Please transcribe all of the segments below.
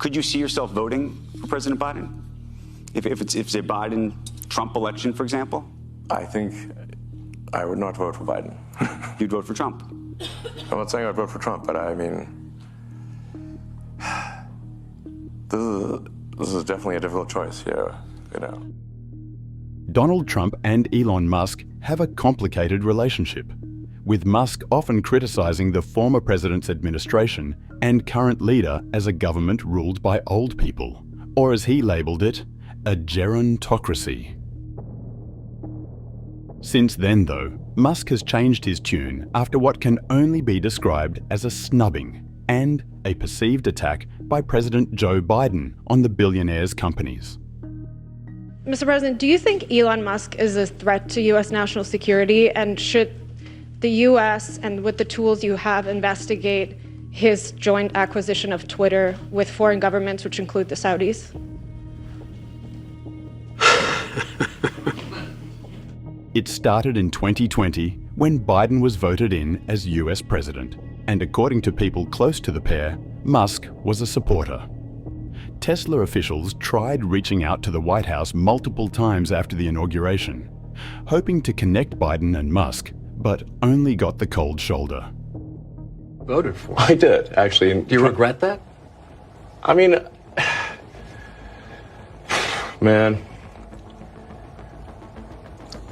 Could you see yourself voting for President Biden? If it's a Biden-Trump election, for example? I think I would not vote for Biden. You'd vote for Trump? I'm not saying I'd vote for Trump, but I mean, this is definitely a difficult choice here, you know. Donald Trump and Elon Musk have a complicated relationship, with Musk often criticizing the former president's administration and current leader as a government ruled by old people, or as he labeled it, a gerontocracy. Since then, though, Musk has changed his tune after what can only be described as a snubbing and a perceived attack by President Joe Biden on the billionaire's companies. Mr. President, do you think Elon Musk is a threat to U.S. national security, and should the U.S., and with the tools you have, investigate his joint acquisition of Twitter with foreign governments, which include the Saudis? It started in 2020 when Biden was voted in as US president, and according to people close to the pair, Musk was a supporter. Tesla officials tried reaching out to the White House multiple times after the inauguration, hoping to connect Biden and Musk, but only got the cold shoulder. Voted for? I did, actually. Do you regret that? I mean, man,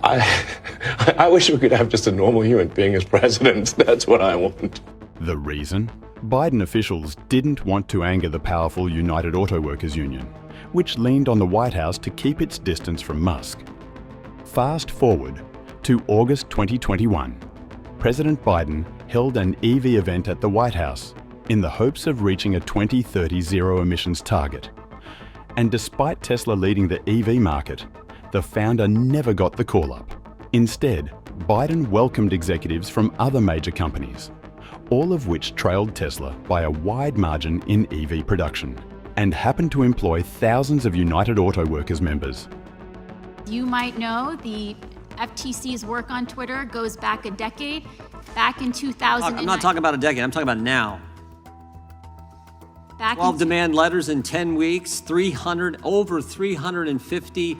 I wish we could have just a normal human being as president. That's what I want. The reason? Biden officials didn't want to anger the powerful United Auto Workers Union, which leaned on the White House to keep its distance from Musk. Fast forward to August 2021. President Biden held an EV event at the White House in the hopes of reaching a 2030 zero emissions target. And despite Tesla leading the EV market, the founder never got the call-up. Instead, Biden welcomed executives from other major companies, all of which trailed Tesla by a wide margin in EV production, and happened to employ thousands of United Auto Workers members. You might know the FTC's work on Twitter goes back a decade. Back in 2000. I'm not talking about a decade, I'm talking about now. 12 demand letters in 10 weeks, over 350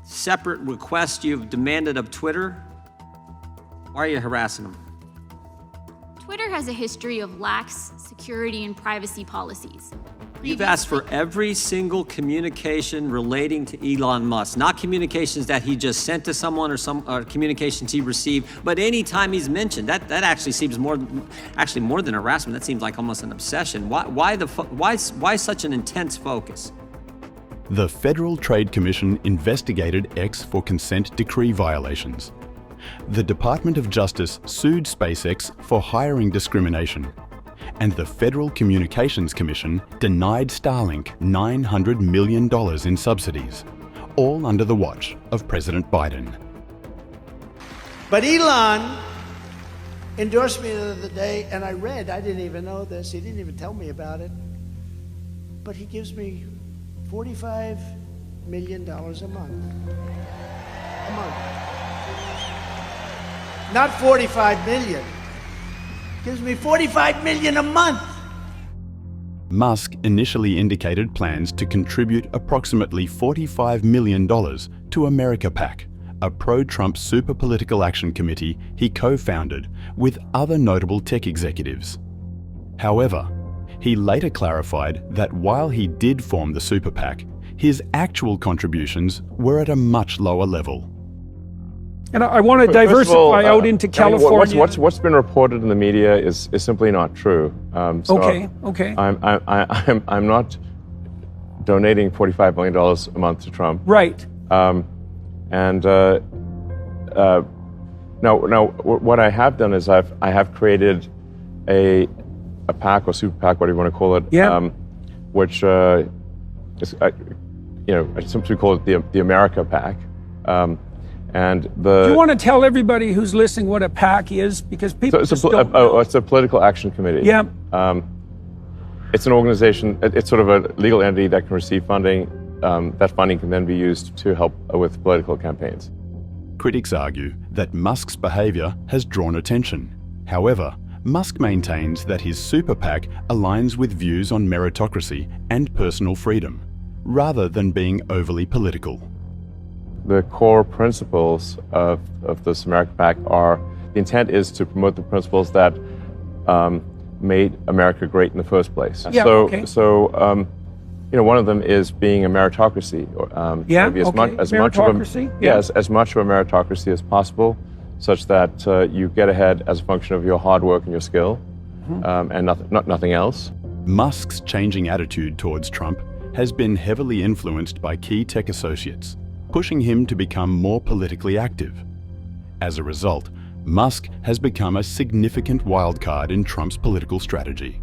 separate requests you've demanded of Twitter. Why are you harassing them? Twitter has a history of lax security and privacy policies. You've asked for every single communication relating to Elon Musk, not communications that he just sent to someone or communications he received, but any time he's mentioned. That actually seems more than harassment. That seems like almost an obsession. Why such an intense focus? The Federal Trade Commission investigated X for consent decree violations. The Department of Justice sued SpaceX for hiring discrimination. And the Federal Communications Commission denied Starlink $900 million in subsidies, all under the watch of President Biden. But Elon endorsed me the other day, and I didn't even know this, he didn't even tell me about it, but he gives me $45 million a month. Not 45 million. Gives me $45 million a month. Musk initially indicated plans to contribute approximately $45 million to America PAC, a pro-Trump super political action committee he co-founded with other notable tech executives. However, he later clarified that while he did form the super PAC, his actual contributions were at a much lower level. And I want to diversify out into California. What's been reported in the media is simply not true. Okay. I'm not donating $45 million a month to Trump. Right. Now, what I have done is I have created a PAC or super PAC, whatever you want to call it. Yeah. Which is, I simply call it the America PAC. And you want to tell everybody who's listening what a PAC is, because people it's a political action committee. Yeah. It's an organization. It's sort of a legal entity that can receive funding. That funding can then be used to help with political campaigns. Critics argue that Musk's behavior has drawn attention. However, Musk maintains that his super PAC aligns with views on meritocracy and personal freedom, rather than being overly political. The core principles of this America PAC are, the intent is to promote the principles that made America great in the first place. Yeah, okay. One of them is being a meritocracy. Maybe as much of a meritocracy as possible, such that you get ahead as a function of your hard work and your skill, and nothing else. Musk's changing attitude towards Trump has been heavily influenced by key tech associates, pushing him to become more politically active. As a result, Musk has become a significant wildcard in Trump's political strategy.